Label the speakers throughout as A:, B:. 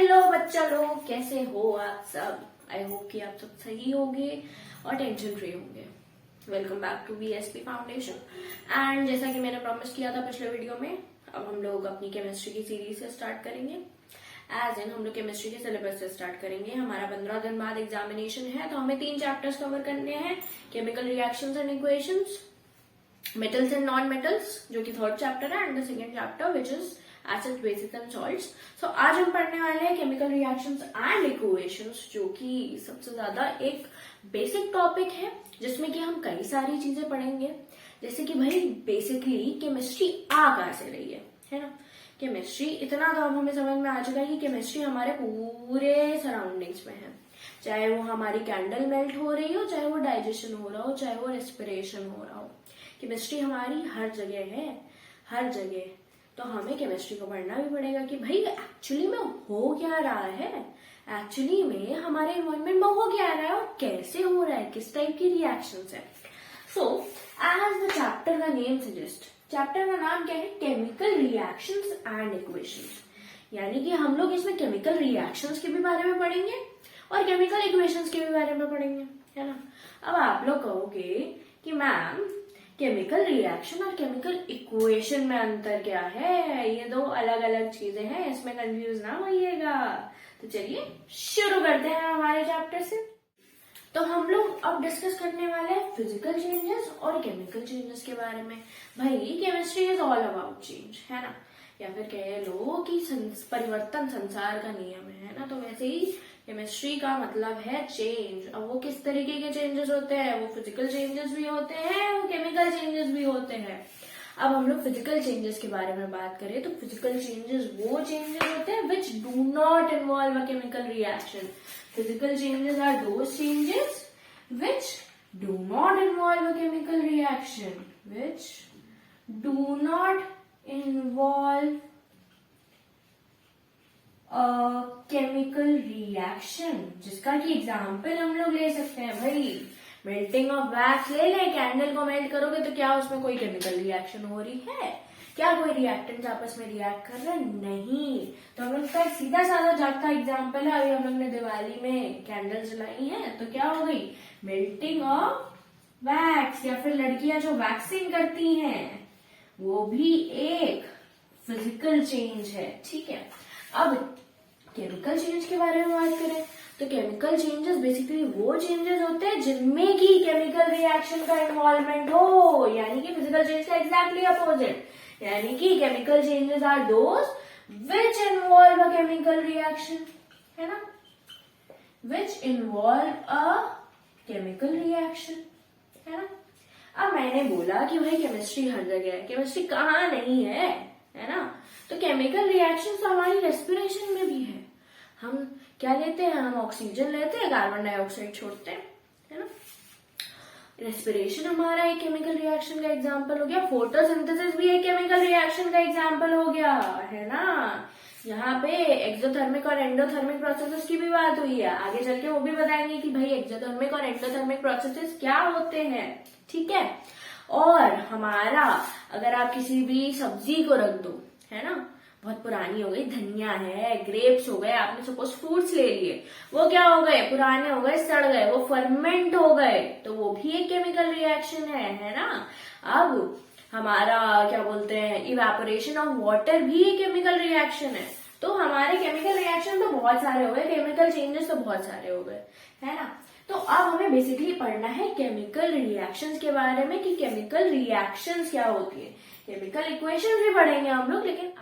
A: Hello बच्चा लोग, कैसे हो आप सब। आई होप कि आप सब सही होंगे और टेंशन फ्री होंगे। Welcome back to BSP foundation. And जैसा कि मैंने प्रॉमिस किया था पिछले वीडियो में, अब हम लोग अपनी केमिस्ट्री की सीरीज से स्टार्ट करेंगे। एज इन हम लोग केमिस्ट्री के सिलेबस से स्टार्ट करेंगे। हमारा 15 दिन बाद एग्जामिनेशन है, तो हमें 3 चैप्टर्स कवर करने हैं। Chemical reactions and equations, metals and non metals जो कि 3rd चैप्टर है, and the 2nd chapter which is acids, bases and salts. So आज हम पढ़ने वाले हैं केमिकल रिएक्शंस एंड इक्वेशंस, जो कि सबसे ज्यादा एक बेसिक टॉपिक है जिसमें कि हम कई सारी चीजें पढ़ेंगे। जैसे कि भाई बेसिकली केमिस्ट्री आ कहाँ से रही है ना। केमिस्ट्री इतना तो अब हमें समझ में आ चुका है कि केमिस्ट्री हमारे पूरे सराउंडिंग्स में है। चाहे वो हमारी कैंडल मेल्ट हो रही हो, चाहे वो डाइजेशन हो रहा हो, चाहे वो रेस्पिरेशन हो रहा हो, केमिस्ट्री हमारी हर जगह है, हर जगह। तो हमें केमिस्ट्री को पढ़ना भी पड़ेगा कि भाई एक्चुअली में हो क्या रहा है, एक्चुअली में हमारे एनवायरमेंट में हो क्या रहा है और कैसे हो रहा है, किस टाइप की रिएक्शंस है। सो एज द चैप्टर का नेम सजेस्ट, चैप्टर का नाम क्या है, केमिकल रिएक्शंस एंड इक्वेशंस। यानी कि हम लोग इसमें केमिकल रिएक्शंस के भी बारे में पढ़ेंगे और केमिकल इक्वेशंस के भी बारे में पढ़ेंगे, है ना। अब आप लोग कहोगे कि मैम केमिकल रिएक्शन और केमिकल इक्वेशन में अंतर क्या है, ये दो अलग अलग चीजें हैं, इसमें कंफ्यूज ना होइएगा। तो चलिए शुरू करते हैं हमारे चैप्टर से। तो हम लोग अब डिस्कस करने वाले हैं फिजिकल चेंजेस और केमिकल चेंजेस के बारे में। भाई chemistry is all about change, है ना, या फिर कह लो कि परिवर्तन संसार का नियम है ना। तो वैसे ही केमिस्ट्री का मतलब है चेंज। अब वो किस तरीके के चेंजेस होते हैं, वो फिजिकल चेंजेस भी होते हैं, वो केमिकल चेंजेस भी होते हैं। अब हम लोग फिजिकल चेंजेस के बारे में बात करें तो फिजिकल चेंजेस वो चेंजेस होते हैं which do not involve a chemical reaction. Physical changes are those changes which do not involve a chemical reaction, which do not involve a chemical reaction। जिसका कि एग्जाम्पल हम लोग ले सकते हैं, भाई मेल्टिंग ऑफ वैक्स ले लें, कैंडल को मेल्ट करोगे तो क्या उसमें कोई केमिकल रिएक्शन हो रही है, क्या कोई रिएक्टेंट्स आपस में रिएक्ट कर रहे हैं, नहीं। तो हम लोग का सीधा साधा जाता एग्जाम्पल है, अभी हम लोग ने दिवाली में कैंडल जलाई है तो क्या हो गई, मेल्टिंग ऑफ वैक्स। या फिर लड़कियां जो वैक्सिंग करती हैं वो भी एक फिजिकल चेंज है, ठीक है। अब केमिकल चेंज के बारे में बात करें तो केमिकल चेंजेस बेसिकली वो चेंजेस होते हैं जिनमें की केमिकल रिएक्शन का इन्वॉल्वमेंट हो, यानी कि फिजिकल चेंज का एग्जैक्टली अपोजिट। यानी कि chemical changes are those which involve a chemical reaction, है ना, which involve a chemical reaction, है ना। अब मैंने बोला कि भाई केमिस्ट्री हर जगह है, केमिस्ट्री कहाँ नहीं है ना। तो केमिकल रिएक्शन तो हमारी रेस्पिरेशन में भी है। हम क्या लेते हैं, हम ऑक्सीजन लेते हैं, कार्बन डाइऑक्साइड छोड़ते हैं, है ना। रेस्पिरेशन हमारा एक केमिकल रिएक्शन का एग्जाम्पल हो गया, फोटोसिंथेसिस भी एक केमिकल रिएक्शन का एग्जाम्पल हो गया, है ना। यहाँ पे एक्सोथर्मिक और एंडोथर्मिक प्रोसेसेस की भी बात हुई है, आगे चल के वो भी बताएंगे कि भाई एक्सोथर्मिक और एंडोथर्मिक प्रोसेसेस क्या होते हैं, ठीक है। और हमारा अगर आप किसी भी सब्जी को रख दो, है ना, बहुत पुरानी हो गई, धनिया है, ग्रेप्स हो गए, आपने सपोज फ्रूट्स ले लिए, वो क्या हो गए, पुराने हो गए, सड़ गए, वो फर्मेंट हो गए, तो वो भी एक केमिकल रिएक्शन है ना। अब हमारा क्या बोलते हैं, इवेपोरेशन ऑफ वाटर भी एक केमिकल रिएक्शन है। तो हमारे केमिकल रिएक्शन तो बहुत सारे हो गए, केमिकल चेंजेस तो बहुत सारे हो गए, है ना। तो अब हमें बेसिकली पढ़ना है केमिकल रिएक्शंस के बारे में कि केमिकल रिएक्शंस क्या होती है। केमिकल इक्वेशंस भी पढ़ेंगे हम लोग, लेकिन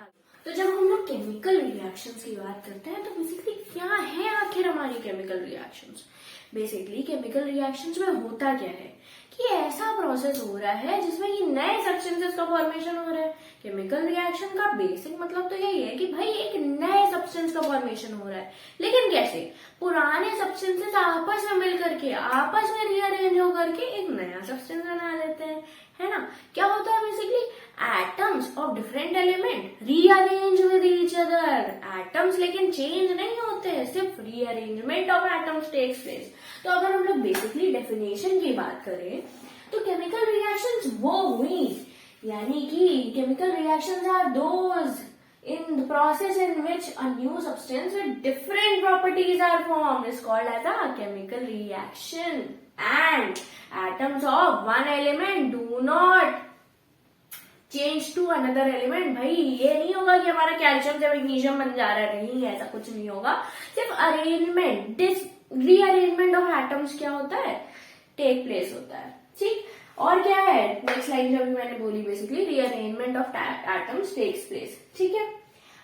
A: तो जब हम लोग केमिकल रिएक्शंस की बात करते हैं तो बेसिकली क्या है आखिर हमारी chemical reactions. Basically chemical reactions में होता क्या है कि ऐसा प्रोसेस हो रहा है जिसमें कि नए सब्सटेंसेस का फॉर्मेशन हो रहा है। केमिकल रिएक्शन का बेसिक मतलब तो यही है कि भाई एक नए सब्सटेंस का फॉर्मेशन हो रहा है, लेकिन कैसे, पुराने सब्सटेंसेस आपस में मिल करके, आपस में रीअरेंज होकर के एक नया सब्सटेंस बना लेते हैं, है ना। क्या होता है basically, atoms of different element rearrange with each other. Atoms लेकिन चेंज नहीं होते, सिर्फ rearrangement of atoms takes place. तो अगर हम लोग बेसिकली डेफिनेशन की बात करें तो केमिकल रिएक्शंस वो हुई, यानी कि chemical reactions are those in the process in which a new substance with different properties are formed is called as a chemical reaction, and atoms of one element do not change to another element. भाई ये नहीं होगा कि हमारा calcium से magnesium बन जा रहा है, नहीं ऐसा कुछ नहीं होगा। सिर्फ अरेंजमेंट रीअरेंजमेंट ऑफ एटम्स क्या होता है, टेक प्लेस होता है। ठीक, और क्या है नेक्स्ट लाइन जो अभी मैंने बोली, basically rearrangement of atoms takes place. ठीक है,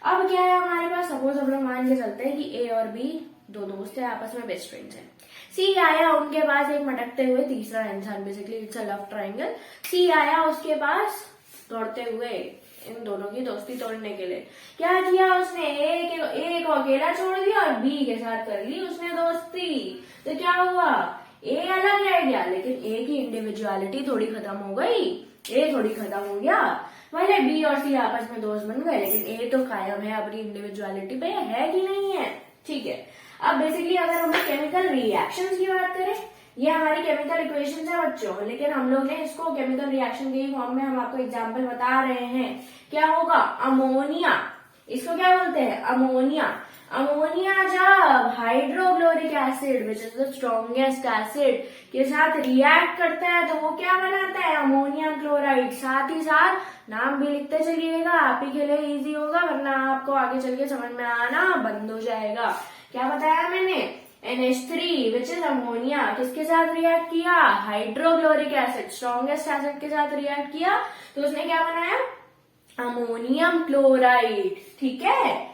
A: अब क्या है हमारे पास, सपोज हम लोग मान के चलते हैं कि ए और बी दो दोस्त है, आपस में बेस्ट फ्रेंड्स हैं। सी आया, उनके पास एक मटकते हुए तीसरा इंसान, basically it's a love triangle. C आया उसके पास दौड़ते हुए इन दोनों की दोस्ती तोड़ने के लिए। क्या किया उसने, ए को अकेला छोड़ दिया और बी के साथ कर ली उसने दोस्ती। तो क्या हुआ, ए अलग रह गया, लेकिन ए की इंडिविजुअलिटी थोड़ी खत्म हो गई, ए थोड़ी खत्म हो गया। भले बी और सी आपस में दोस्त बन गए, लेकिन ए तो कायम है अपनी इंडिविजुअलिटी पे, है कि नहीं है। ठीक है, अब बेसिकली अगर हम केमिकल रिएक्शंस की बात करें, ये हमारी केमिकल इक्वेशन है बच्चों, लेकिन हम लोग ने इसको केमिकल रिएक्शन के फॉर्म में हम आपको एग्जांपल बता रहे हैं। क्या होगा, अमोनिया, इसको क्या बोलते हैं, अमोनिया। अमोनिया जब hydrochloric acid which is the strongest acid के साथ रिएक्ट करता है तो वो क्या बनाता है, अमोनियम क्लोराइड। साथ ही साथ नाम भी लिखते चलिएगा, आप ही के लिए इजी होगा, वरना आपको आगे चल के समझ में आना बंद हो जाएगा। क्या बताया मैंने, NH3 विच इज अमोनिया किसके साथ रिएक्ट किया, हाइड्रोक्लोरिक एसिड स्ट्रॉन्गेस्ट एसिड के साथ रिएक्ट किया, तो उसने क्या बनाया, अमोनियम क्लोराइड। ठीक है,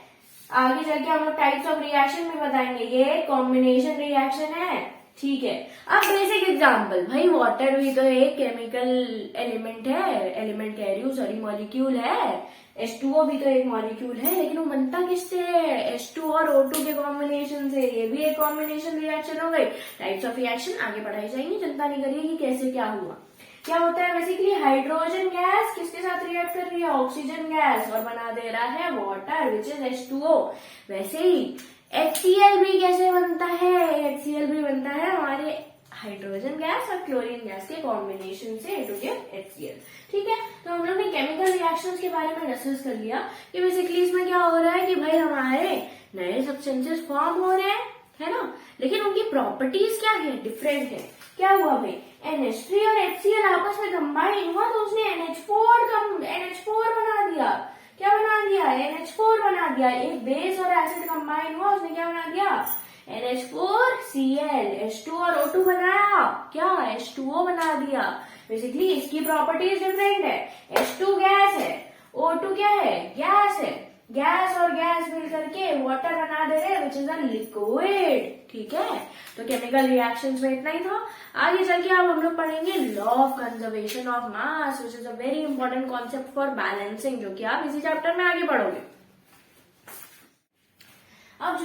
A: आगे चल के हम लोग टाइप्स ऑफ रिएक्शन भी बताएंगे, ये कॉम्बिनेशन रिएक्शन है। ठीक है, अब बेसिक एग्जांपल, भाई वाटर भी तो एक केमिकल एलिमेंट है, एलिमेंट कह रही हूँ सॉरी, मॉलिक्यूल है। H2O भी तो एक मॉलिक्यूल है, लेकिन वो बनता किससे है, H2 और O2 के कॉम्बिनेशन से। ये भी एक कॉम्बिनेशन रिएक्शन हो गई। टाइप्स ऑफ रिएक्शन आगे पढ़ाई जाएंगी, चिंता नहीं करिए कि कैसे क्या हुआ। क्या होता है बेसिकली, हाइड्रोजन गैस किसके साथ रिएक्ट कर रही है, ऑक्सीजन गैस, और बना दे रहा है वाटर विच इज H2O। वैसे ही HCl भी कैसे बनता है, HCl भी बनता है हमारे हाइड्रोजन गैस और क्लोरीन गैस के कॉम्बिनेशन से टू गेट HCl। ठीक है, तो हम लोग ने केमिकल रिएक्शंस के बारे में डिस्कस कर लिया कि बेसिकली इसमें क्या हो रहा है कि भाई हमारे नए सब्सटेंसेस फॉर्म हो रहे हैं, है ना, लेकिन उनकी प्रॉपर्टीज क्या है, डिफरेंट है। क्या हुआ भाई, NH3 और HCl आपस में कंबाइन हुआ तो उसने NH4 बना दिया। क्या बना दिया, NH4 बना दिया। एक बेस और एसिड कंबाइन हुआ, उसने क्या बना दिया, NH4Cl, H2 और O2 बनाया, क्या H2O बना दिया। बेसिकली इसकी प्रॉपर्टीज डिफरेंट है। H2 गैस है, O2 क्या है, गैस है। गैस और गैस मिल करके वाटर बना दे रहे विच इज अ लिक्विड। ठीक है, तो केमिकल रिएक्शंस में इतना ही था। आगे चल के अब हम लोग पढ़ेंगे law of conservation of mass which is a very important concept for balancing, जो कि आप इसी चैप्टर में आगे पढ़ोगे। अब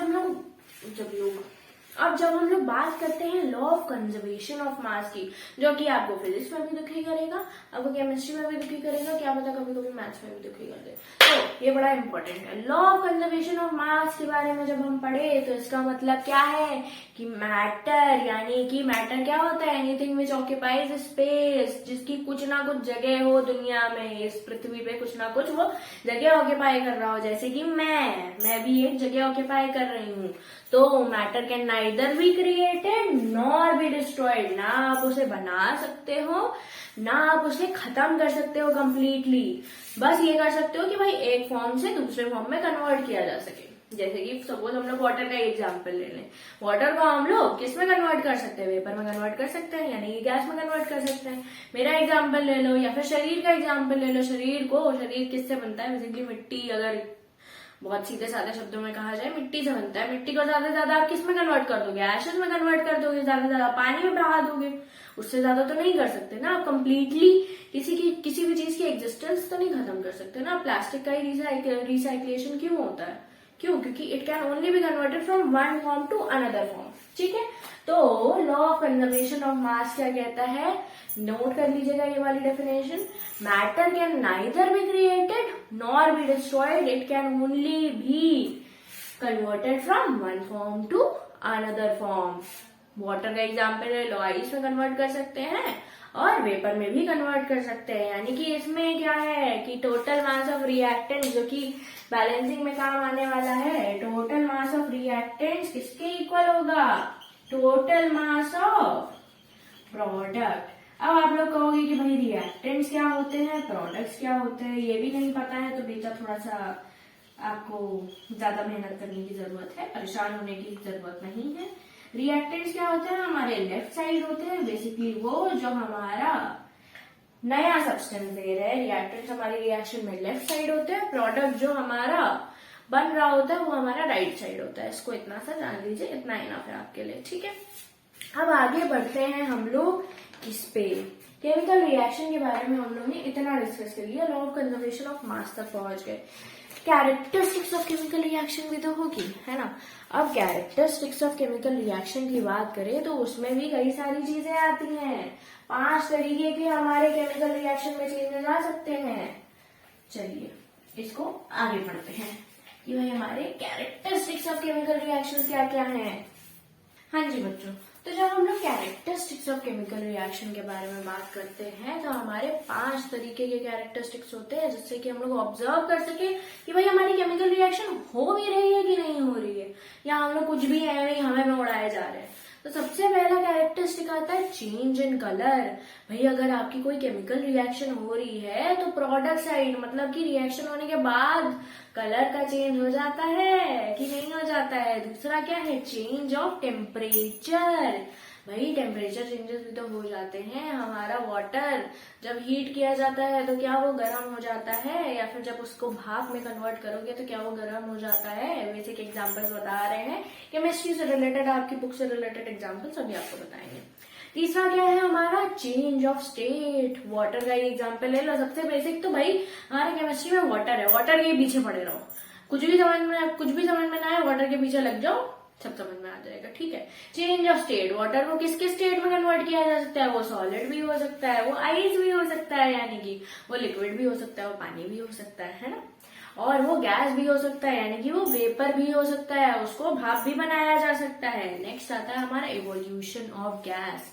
A: जब हम लोग बात करते हैं लॉ ऑफ कंजर्वेशन ऑफ मास की, जो कि आपको फिजिक्स में भी दुखी करेगा, आपको केमिस्ट्री में भी दुखी करेगा, क्या पता कभी कभी मैथ्स में भी दुखी कर दे, तो ये बड़ा इंपॉर्टेंट है। लॉ ऑफ कंजर्वेशन ऑफ मास के बारे में जब हम पढ़े तो इसका मतलब क्या है कि मैटर, यानी कि मैटर क्या होता है, एनीथिंग विच ऑक्यूपाइज स्पेस, जिसकी कुछ ना कुछ जगह हो दुनिया में, इस पृथ्वी पे कुछ ना कुछ वो जगह ऑक्यूपाई कर रहा हो। जैसे कि मैं भी एक जगह ऑक्यूपाई कर रही हूँ, तो matter can neither be created nor be destroyed. ना आप उसे बना सकते हो, ना आप उसे खत्म कर सकते हो कंप्लीटली। बस ये कर सकते हो कि भाई एक फॉर्म से दूसरे फॉर्म में कन्वर्ट किया जा सके। जैसे कि सपोज हम लोग वाटर का एग्जांपल ले लें, वाटर को हम लोग किस में कन्वर्ट कर सकते हैं, वेपर में कन्वर्ट कर सकते हैं, यानी कि गैस में कन्वर्ट कर सकते हैं। मेरा एग्जांपल ले लो, या फिर शरीर का एग्जांपल ले लो। शरीर किससे बनता है, बेसिकली मिट्टी, अगर बहुत सीधे साधे शब्दों में कहा जाए मिट्टी से बनता है। मिट्टी को ज्यादा से ज्यादा आप किस में कन्वर्ट कर दोगे, एशेज में कन्वर्ट कर दोगे, ज्यादा से ज्यादा पानी में बहा दोगे, उससे ज्यादा तो नहीं कर सकते ना आप कंप्लीटली। किसी भी चीज की एग्जिस्टेंस तो नहीं खत्म कर सकते ना। प्लास्टिक का ही रिसाइक्लेशन क्यों होता है, क्योंकि it can only be converted from one form to another form. ठीक है, तो law of conservation of mass क्या कहता है, नोट कर लीजिएगा ये वाली definition. Matter can neither be created nor be destroyed, it can only be converted from one form to another form. Water का एग्जाम्पल है लो, आइस में कन्वर्ट कर सकते हैं, और वेपर में भी कन्वर्ट कर सकते हैं। यानी कि इसमें क्या है कि टोटल मास ऑफ रिएक्टेंट जो कि बैलेंसिंग में काम आने वाला है, टोटल मास ऑफ रिएक्टेंट्स किसके इक्वल होगा, टोटल मास ऑफ प्रोडक्ट। अब आप लोग कहोगे कि भाई रिएक्टेंट्स क्या होते हैं, प्रोडक्ट्स क्या होते हैं, ये भी नहीं पता है तो बेटा थोड़ा सा आपको ज्यादा मेहनत करने की जरूरत है, परेशान होने की जरूरत नहीं है। रिएक्टेंट्स क्या होते हैं, हमारे लेफ्ट साइड होते हैं, बेसिकली वो जो हमारा नया सब्सटेंस दे रहे हैं। रिएक्टेंट्स हमारी रिएक्शन में लेफ्ट साइड होते हैं, प्रोडक्ट जो हमारा बन रहा होता है वो हमारा राइट साइड होता है। इसको इतना सा जान लीजिए, इतना इनफ है आपके लिए, ठीक है। अब आगे बढ़ते हैं हम लोग किस पे, केमिकल रिएक्शन के बारे में हम लोग ने इतना डिस्कस कर लिया, लॉ ऑफ कंजर्वेशन ऑफ मास तक पहुंच गए। कैरेक्टरिस्टिक्स ऑफ केमिकल रिएक्शन भी तो होगी, है ना। अब कैरेक्टरिस्टिक्स ऑफ केमिकल रिएक्शन की बात करें तो उसमें भी कई सारी चीजें आती हैं। 5 तरीके के हमारे केमिकल रिएक्शन में चेंजेस आ सकते हैं। चलिए इसको आगे पढ़ते हैं कि भाई हमारे कैरेक्टरिस्टिक्स ऑफ केमिकल रिएक्शन क्या क्या हैं। हाँ जी बच्चों, तो जब हम लोग कैरेक्टरिस्टिक्स ऑफ केमिकल रिएक्शन के बारे में बात करते हैं तो हमारे 5 तरीके के कैरेक्टरिस्टिक्स होते हैं जिससे कि हम लोग ऑब्जर्व कर सके कि भाई हमारी केमिकल रिएक्शन हो भी रही है कि नहीं हो रही है, या हम लोग कुछ भी है नहीं हमें में उड़ाए जा रहे हैं। तो सबसे पहला कैरेक्टरिस्टिक आता है चेंज इन कलर। भाई अगर आपकी कोई केमिकल रिएक्शन हो रही है तो प्रोडक्ट साइड मतलब कि रिएक्शन होने के बाद कलर का चेंज हो जाता है कि नहीं हो जाता है। दूसरा क्या है, चेंज ऑफ टेम्परेचर। भाई टेम्परेचर चेंजेस भी तो हो जाते हैं। हमारा वाटर जब हीट किया जाता है तो क्या वो गर्म हो जाता है, या फिर जब उसको भाप में कन्वर्ट करोगे तो क्या वो गर्म हो जाता है। बेसिक एग्जांपल्स बता रहे हैं, केमिस्ट्री से रिलेटेड, आपकी बुक से रिलेटेड एग्जांपल्स अभी आपको बताएंगे। तीसरा क्या है हमारा, चेंज ऑफ स्टेट। वाटर का एग्जाम्पल ले लो, सबसे बेसिक तो भाई हमारे केमिस्ट्री में वाटर है, वाटर के पीछे पड़े रहो, कुछ भी समझ में ना आए वाटर के पीछे लग जाओ, सब समझ में आ जाएगा, ठीक है। चेंज ऑफ स्टेट, वाटर को किसके स्टेट में कन्वर्ट किया जा सकता है, वो सॉलिड भी हो सकता है, वो आइस भी हो सकता है, यानी कि वो लिक्विड भी हो सकता है, वो पानी भी हो सकता है ना, और वो गैस भी हो सकता है यानी कि वो वेपर भी हो सकता है, उसको भाप भी बनाया जा सकता है। नेक्स्ट आता है हमारा इवोल्यूशन ऑफ गैस।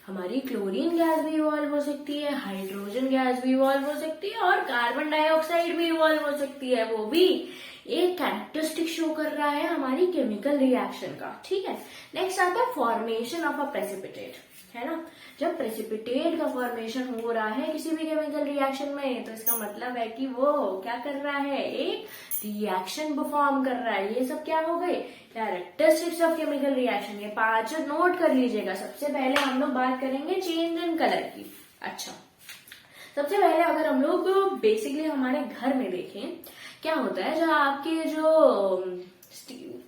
A: हमारी क्लोरीन गैस भी इवॉल्व हो सकती है, हाइड्रोजन गैस भी इवॉल्व हो सकती है, और कार्बन डाइऑक्साइड भी इवॉल्व हो सकती है। वो भी एक कैरेक्टरिस्टिक शो कर रहा है हमारी केमिकल रिएक्शन का, ठीक है। नेक्स्ट आता है फॉर्मेशन ऑफ अ प्रेसिपिटेट, है ना। जब प्रेसिपिटेट का फॉर्मेशन हो रहा है किसी भी केमिकल रिएक्शन में तो इसका मतलब है कि वो क्या कर रहा है, एक रिएक्शन परफॉर्म कर रहा है। ये सब क्या हो गए, कैरेक्टरिस्टिक्स ऑफ केमिकल रिएक्शन। ये 5 नोट कर लीजिएगा। सबसे पहले हम लोग बात करेंगे चेंज इन कलर की। अच्छा, सबसे पहले अगर हम लोग बेसिकली हमारे घर में देखें क्या होता है, जो आपके जो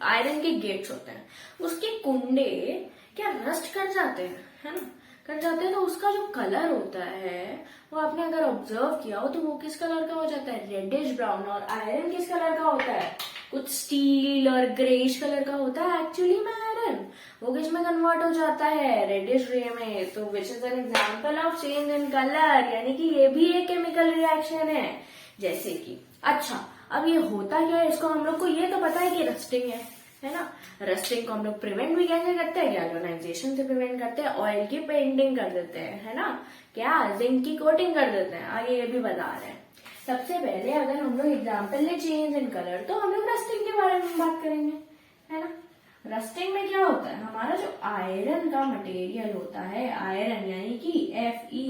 A: आयरन के गेट्स होते हैं उसके कुंडे क्या रस्ट कर जाते हैं, है ना, कर जाते हैं। तो उसका जो कलर होता है वो आपने अगर ऑब्जर्व किया हो तो वो किस कलर का हो जाता है, रेडिश ब्राउन। और आयरन किस कलर का होता है, कुछ स्टील और ग्रेश कलर का होता है एक्चुअली में आयरन। वो किस में कन्वर्ट हो जाता है, रेडिश ग्रे में। तो which is an example of change in colour, यानी कि ये भी एक केमिकल रिएक्शन है। जैसे कि अच्छा, अब ये होता क्या है, इसको हम लोग को ये तो पता है कि रस्टिंग है ना। रस्टिंग को हम लोग प्रिवेंट भी कैसे करते हैं, गैल्वेनाइजेशन से प्रिवेंट करते हैं, ऑयल की पेंटिंग कर देते हैं, है ना, क्या जिंक की कोटिंग कर देते हैं, आगे ये भी बता रहे हैं। सबसे पहले अगर हम लोग एग्जाम्पल ले चेंज इन कलर तो हम लोग रस्टिंग के बारे में बात करेंगे, है ना। रस्टिंग में क्या होता है, हमारा जो आयरन का मटेरियल होता है, आयरन यानी कि Fe,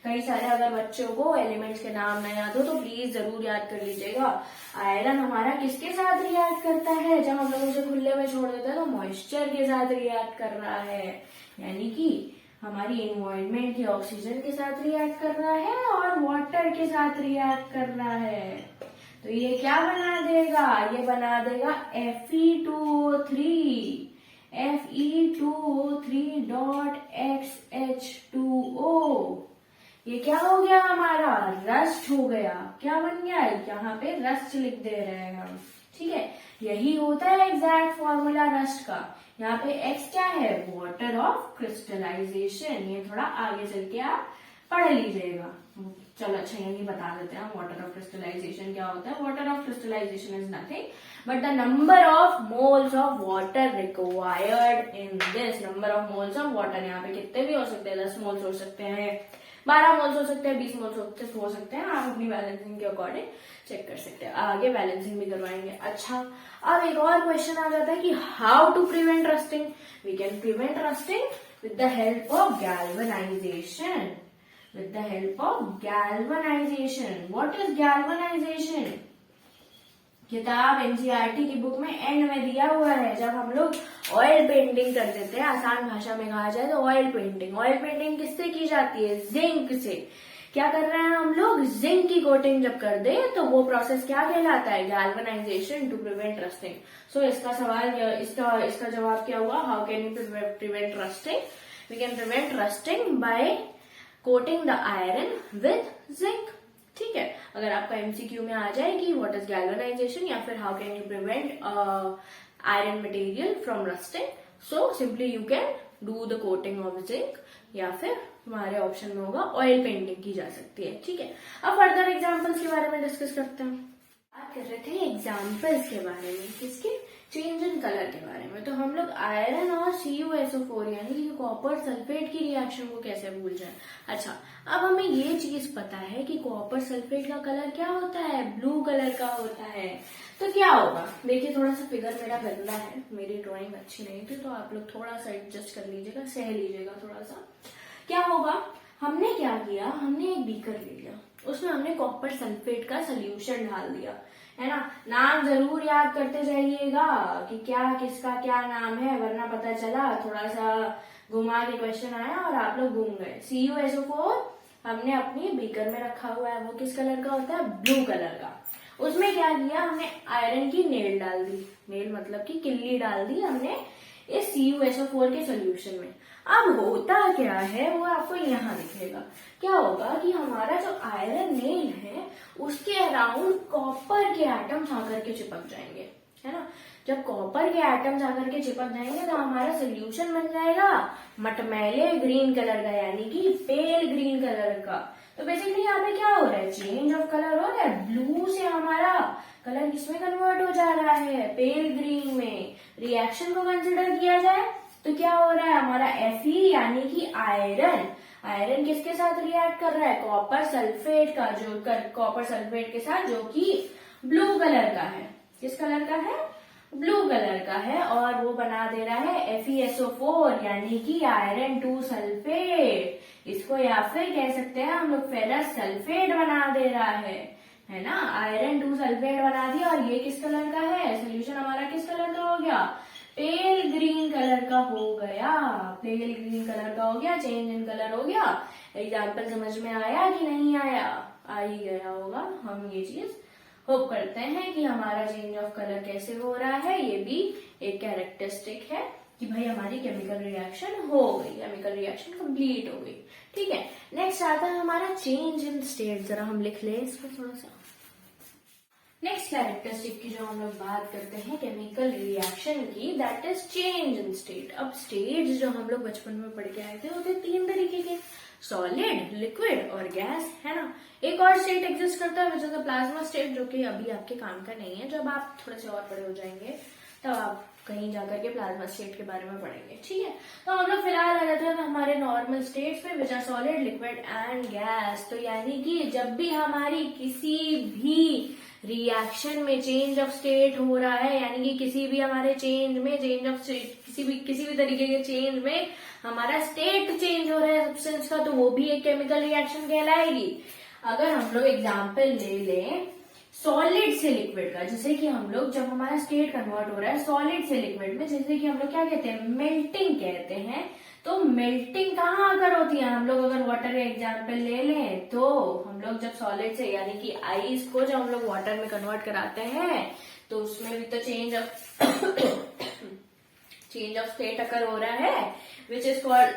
A: कई सारे अगर बच्चों को एलिमेंट्स के नाम नहीं याद हो तो प्लीज जरूर याद कर लीजिएगा। आयरन हमारा किसके साथ रिएक्ट करता है, जब हम लोग उसे खुले में छोड़ देते हैं तो मॉइस्चर के साथ रिएक्ट कर रहा है, यानी कि हमारी एनवायरनमेंट के ऑक्सीजन के साथ रिएक्ट कर रहा है और वाटर के साथ रिएक्ट कर रहा है। तो ये क्या बना देगा, ये बना देगा Fe2O3 Fe2O3.XH2O। ये क्या हो गया, हमारा रस्ट हो गया। क्या बन गया, यहाँ पे रस्ट लिख दे रहे हैं हम, ठीक है। यही होता है एग्जैक्ट फॉर्मूला रस्ट का। यहाँ पे X क्या है, वाटर ऑफ क्रिस्टलाइजेशन। ये थोड़ा आगे चल के आप पढ़ लीजिएगा, चलो अच्छा यही बता देते हैं वाटर ऑफ क्रिस्टलाइजेशन क्या होता है। Water of crystallisation is nothing but the number of moles of water required in this. Number of moles of water, यहाँ पे कितने भी हो सकते हैं, 10 मोल्स हो सकते हैं, 12 मोल्स हो सकते हैं, 20 मोल्स हो सकते हैं। आप अपनी बैलेंसिंग के अकॉर्डिंग चेक कर सकते हैं, आगे बैलेंसिंग भी करवाएंगे। अच्छा अब एक और क्वेश्चन आ जाता है कि how to prevent rusting. We can prevent rusting with the help of galvanization. With the help of galvanization. What is galvanization? किताब एनसीईआरटी की बुक में एंड में दिया हुआ है। जब हम लोग ऑयल पेंटिंग कर देते हैं, आसान भाषा में कहा जाए तो ऑयल पेंटिंग। ऑयल पेंटिंग किससे की जाती है? जिंक से। क्या कर रहे हैं हम लोग? जिंक की कोटिंग जब कर दे तो वो प्रोसेस क्या कहलाता है? Galvanization to prevent rusting. So इसका सवाल, इसका जवाब क्या हुआ? How can you prevent rusting? We can prevent rusting by coating the iron with zinc. ठीक है, अगर आपका एमसीक्यू में आ जाए कि व्हाट इज गैल्वेनाइजेशन या फिर how can you prevent iron material from rusting, so simply you can do the coating of zinc, या फिर हमारे ऑप्शन में होगा ऑयल पेंटिंग की जा सकती है। ठीक है, अब फर्दर एग्जांपल्स के बारे में डिस्कस करते हैं। बात कर रहे थे एग्जांपल्स के बारे में, किसके? चेंज इन कलर के बारे में। तो हम लोग आयरन और CuSO4 यानी कि कॉपर सल्फेट की रिएक्शन को कैसे भूल जाए। अच्छा अब हमें ये चीज पता है कि कॉपर सल्फेट का कलर क्या होता है? ब्लू कलर का होता है। तो क्या होगा? देखिए थोड़ा सा फिगर मेरा गंदा है, मेरी ड्राइंग अच्छी नहीं थी, तो आप लोग थोड़ा सा एडजस्ट कर लीजिएगा, सह लीजिएगा थोड़ा सा। क्या होगा? हमने क्या किया, हमने एक बीकर ले लिया, उसमें हमने कॉपर सल्फेट का सोल्यूशन डाल दिया, है ना। नाम जरूर याद करते जाइएगा कि क्या किसका क्या नाम है, वरना पता चला थोड़ा सा घुमा के क्वेश्चन आया और आप लोग घूम गए। CuSO4 हमने अपनी बीकर में रखा हुआ है, वो किस कलर का होता है? ब्लू कलर का। उसमें क्या किया हमने? आयरन की नेल डाल दी, नेल मतलब की किल्ली डाल दी हमने इस CuSO4 के सोल्यूशन में। अब होता क्या है वो आपको यहाँ दिखेगा। क्या होगा कि हमारा जो आयरन नेल है उसके अराउंड कॉपर के एटम्स आकर के चिपक जाएंगे, है ना। जब कॉपर के एटम्स आकर के चिपक जाएंगे तो हमारा सोल्यूशन बन जाएगा मटमैले ग्रीन कलर का, यानी कि पेल ग्रीन कलर का। तो बेसिकली यहाँ पे क्या हो रहा है? चेंज ऑफ कलर हो रहा है। ब्लू से हमारा कलर किसमें कन्वर्ट हो जा रहा है? पेल ग्रीन में। रिएक्शन को कंसिडर किया जाए तो क्या हो रहा है? हमारा Fe यानी कि आयरन किसके साथ रिएक्ट कर रहा है? कॉपर सल्फेट का, जो कॉपर सल्फेट के साथ, जो कि ब्लू कलर का है। किस कलर का है? ब्लू कलर का है। और वो बना दे रहा है FeSO4 यानी कि आयरन 2 सल्फेट। इसको या फिर कह सकते हैं हम लोग फेरस सल्फेट बना दे रहा है ना। आयरन 2 सल्फेट बना दिया। और ये किस कलर का है? सोल्यूशन हमारा किस कलर का हो गया? पेल ग्रीन कलर का हो गया। पेल ग्रीन कलर का हो गया, चेंज इन कलर हो गया। एग्जाम्पल समझ में आया कि नहीं आया? आ ही गया होगा। हम ये चीज होप करते हैं कि हमारा चेंज ऑफ कलर कैसे हो रहा है, ये भी एक कैरेक्टरिस्टिक है कि भाई हमारी केमिकल रिएक्शन हो गई, केमिकल रिएक्शन कंप्लीट हो गई। ठीक है, नेक्स्ट आता है हमारा चेंज इन स्टेट। जरा हम लिख लें इसको थोड़ा सा। नेक्स्ट कैरेक्टरिस्टिक की जो हम लोग बात करते हैं केमिकल रिएक्शन की, that is change in state. अब स्टेट्स जो हम लोग बचपन में पढ़ के आए थे वो थे 3 तरीके के, सॉलिड, लिक्विड और गैस, है ना। एक और स्टेट एग्जिस्ट करता है which is the plasma state, जो कि अभी आपके काम का नहीं है। जब आप थोड़े से और बड़े हो जाएंगे तब आप कहीं जाकर के प्लाज्मा स्टेट के बारे में पढ़ेंगे। ठीक है, तो हम लोग फिलहाल आ जाते हैं हमारे नॉर्मल स्टेट्स में, which are solid, liquid and gas. तो यानी कि जब भी हमारी किसी भी रिएक्शन में चेंज ऑफ स्टेट हो रहा है, यानी कि किसी भी हमारे चेंज में, चेंज ऑफ स्टेट, किसी भी तरीके के चेंज में हमारा स्टेट चेंज हो रहा है सब्सटेंस का, तो वो भी एक केमिकल रिएक्शन कहलाएगी। अगर हम लोग एग्जाम्पल ले लें सॉलिड से लिक्विड का, जैसे कि हम लोग जब हमारा स्टेट कन्वर्ट हो रहा है सॉलिड से लिक्विड में, जैसे कि हम लोग क्या कहते हैं? मेल्टिंग कहते हैं। तो मेल्टिंग कहाँ आकर होती है? हम लोग अगर वाटर का एग्जाम्पल ले लें तो हम लोग जब सॉलिड से यानी कि आइस को जब हम लोग वाटर में कन्वर्ट कराते हैं तो उसमें भी तो चेंज ऑफ स्टेट अकर हो रहा है, which is called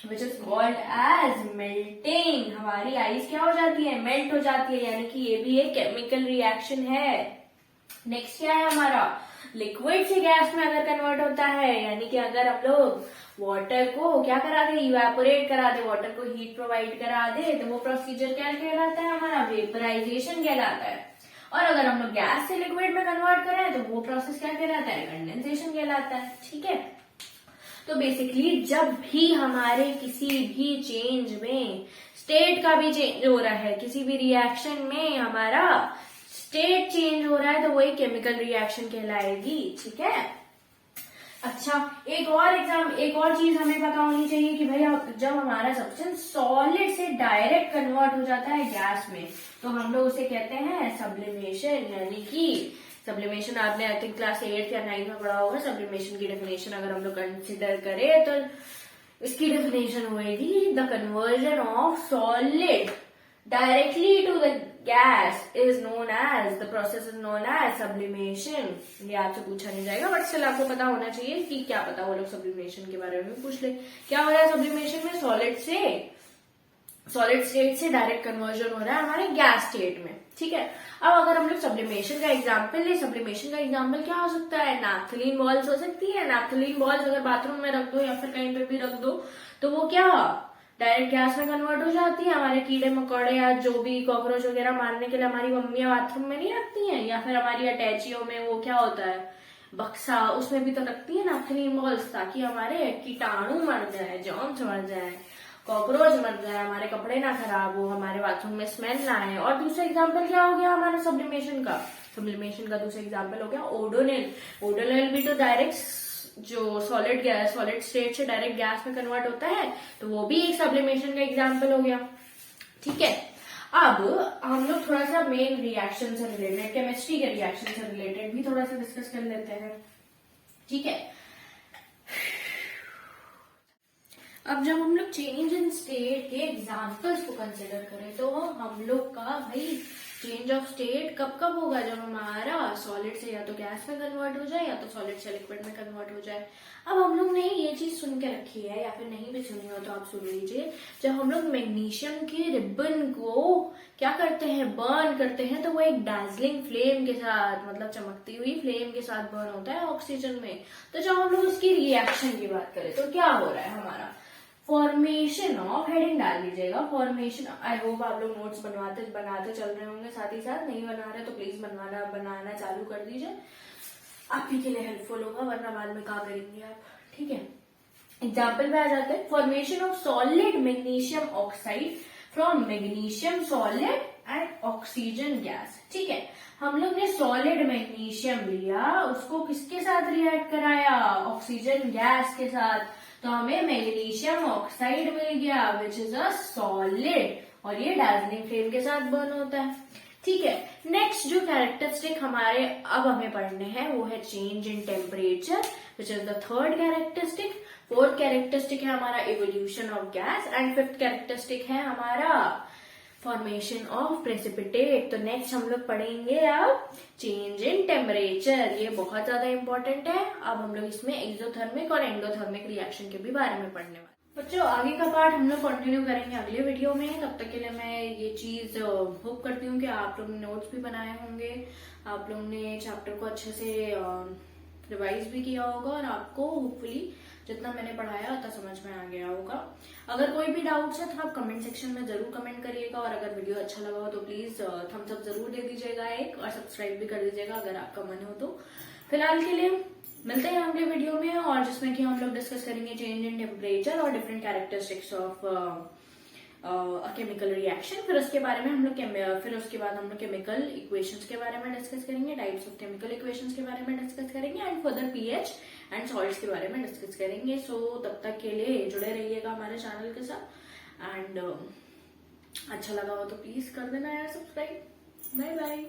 A: which is called as melting. हमारी आइस क्या हो जाती है? मेल्ट हो जाती है, यानी कि ये भी एक केमिकल रिएक्शन है। नेक्स्ट क्या है हमारा? लिक्विड से गैस में अगर कन्वर्ट होता है, यानी कि अगर हम लोग वाटर को क्या करा दे, इवेपोरेट करा दे, वाटर को हीट प्रोवाइड करा दे, तो वो प्रोसीजर क्या कहलाता है हमारा, वेपराइजेशन कहलाता है। और अगर हम लोग गैस से लिक्विड में कन्वर्ट करें तो वो प्रोसेस क्या कहलाता है, कंडेंसेशन कहलाता है। ठीक है, तो बेसिकली जब भी हमारे किसी भी चेंज में स्टेट का भी चेंज हो रहा है, किसी भी रिएक्शन में हमारा स्टेट चेंज हो रहा है, तो वही केमिकल रिएक्शन कहलाएगी। ठीक है, अच्छा एक और चीज हमें पता होनी चाहिए कि भाई जब हमारा सब्सटेंस सॉलिड से डायरेक्ट कन्वर्ट हो जाता है गैस में, तो हम लोग उसे कहते हैं सब्लिमेशन। यानी कि सब्लिमेशन आपने आई थिंक क्लास 8 या 9 में पढ़ा होगा। सब्लिमेशन की डेफिनेशन अगर हम लोग कंसिडर करें तो इसकी डेफिनेशन होगी the conversion of solid directly to the gas is known as, the process is known as sublimation. ये आपसे पूछा नहीं जाएगा, बट स्टिल आपको पता होना चाहिए कि क्या पता, वो लोग सब्लिमेशन के बारे में पूछ ले। क्या हो रहा है सब्लिमेशन में, सॉलिड स्टेट से डायरेक्ट कन्वर्जन हो रहा है हमारे गैस स्टेट में। ठीक है, अब अगर हम लोग सब्लिमेशन का एग्जाम्पल ले, सब्लिमेशन का एग्जाम्पल क्या हो सकता है, नैप्थलीन बॉल्स हो सकती है। नैप्थलीन बॉल्स अगर बाथरूम में रख दो या फिर कहीं पे भी रख दो, तो वो क्या डायरेक्ट गैस में कन्वर्ट हो जाती है। हमारे कीड़े मकोड़े या जो भी कॉकरोच वगैरह मारने के लिए हमारी मम्मियां बाथरूम में नहीं रखती हैं, या फिर हमारी अटैचियों में वो क्या होता है, बक्सा, उसमें भी तो रखती है नैप्थलीन बॉल्स, ताकि हमारे कीटाणु मर जाए, जर्म्स मर जाए, कॉकरोच मर जाए, हमारे कपड़े ना खराब हो, हमारे बाथरूम में स्मेल ना आए। और दूसरा एग्जाम्पल क्या हो गया हमारे सब्लिमेशन का दूसरा एग्जाम्पल हो गया ओडोनिल। ओडोनिल भी तो डायरेक्ट जो सॉलिड स्टेट से डायरेक्ट गैस में कन्वर्ट होता है, तो वो भी एक सब्लिमेशन का एग्जाम्पल हो गया। ठीक है, अब हम लोग थोड़ा सा मेन रिएक्शन से रिलेटेड, केमिस्ट्री के रिएक्शन से रिलेटेड भी थोड़ा सा डिस्कस कर लेते हैं। ठीक है, अब जब हम लोग चेंज इन स्टेट के एग्जाम्पल्स को कंसिडर करें, तो हम लोग का भाई चेंज ऑफ स्टेट कब कब होगा, जब हमारा सॉलिड से या तो गैस में कन्वर्ट हो जाए या तो सॉलिड से लिक्विड में कन्वर्ट हो जाए। अब हम लोग ने ये चीज सुन के रखी है, या फिर नहीं भी सुनी हो तो आप सुन लीजिए। जब हम लोग मैग्नीशियम के रिबन को क्या करते हैं, बर्न करते हैं, तो वो एक डार्जलिंग फ्लेम के साथ, मतलब चमकती हुई फ्लेम के साथ बर्न होता है ऑक्सीजन में। तो जब हम लोग उसकी रिएक्शन की बात करें तो क्या हो रहा है हमारा, फॉर्मेशन ऑफ, हेडिंग डाल दीजिएगा फॉर्मेशन। आई होप आप लोग नोट्स बनाते चल रहे होंगे, साथ ही साथ नहीं बना रहे तो प्लीज बनाना चालू कर दीजिए, आपके के लिए हेल्पफुल होगा, वरना बाद में क्या करेंगे आप। ठीक है, एग्जाम्पल पे आ जाते हैं। Formation of solid magnesium oxide from magnesium solid and oxygen gas. ठीक है, हम लोग ने सॉलिड मैग्नीशियम लिया, उसको किसके साथ रिएक्ट कराया, ऑक्सीजन गैस के साथ, तो हमें मैग्नीशियम ऑक्साइड मिल गया विच इज अ सॉलिड, और ये डार्जलिंग फ्लेम के साथ बर्न होता है। ठीक है, नेक्स्ट जो कैरेक्टरिस्टिक हमारे अब हमें पढ़ने हैं वो है change in temperature which is the third characteristic. Fourth characteristic है हमारा evolution of gas, and fifth characteristic है हमारा फॉर्मेशन ऑफ प्रेसिपिटेट। तो नेक्स्ट हम लोग पढ़ेंगे अब चेंज इन टेम्परेचर, ये बहुत ज्यादा इंपॉर्टेंट है। अब हम लोग इसमें एक्सोथर्मिक और एंडोथर्मिक रिएक्शन के भी बारे में पढ़ने वाले। बच्चों आगे का पार्ट हम लोग कंटिन्यू करेंगे अगले वीडियो में। तब तक के लिए मैं ये चीज होप करती हूँ कि आप लोग ने नोट्स भी बनाए होंगे, आप लोग ने चैप्टर को अच्छे से रिवाइज भी किया होगा, और आपको होपफुली जितना मैंने पढ़ाया उतना समझ में आ गया होगा। अगर कोई भी डाउट्स है तो आप कमेंट सेक्शन में जरूर कमेंट करिएगा, और अगर वीडियो अच्छा लगा हो तो प्लीज थम्स अप जरूर दे दीजिएगा एक, और सब्सक्राइब भी कर दीजिएगा अगर आपका मन हो तो। फिलहाल के लिए मिलते हैं अगले वीडियो में, और जिसमें कि हम लोग डिस्कस करेंगे चेंज इन टेम्परेचर और different characteristics of chemical reaction. फिर उसके बाद हम लोग केमिकल इक्वेशंस के बारे में डिस्कस करेंगे, टाइप्स ऑफ केमिकल इक्वेशंस के बारे में डिस्कस करेंगे, and further pH and salts के बारे में डिस्कस करेंगे। सो तब तक के लिए जुड़े रहिएगा हमारे चैनल के साथ, एंड अच्छा लगा हो तो प्लीज कर देना यार सब्सक्राइब। Bye bye.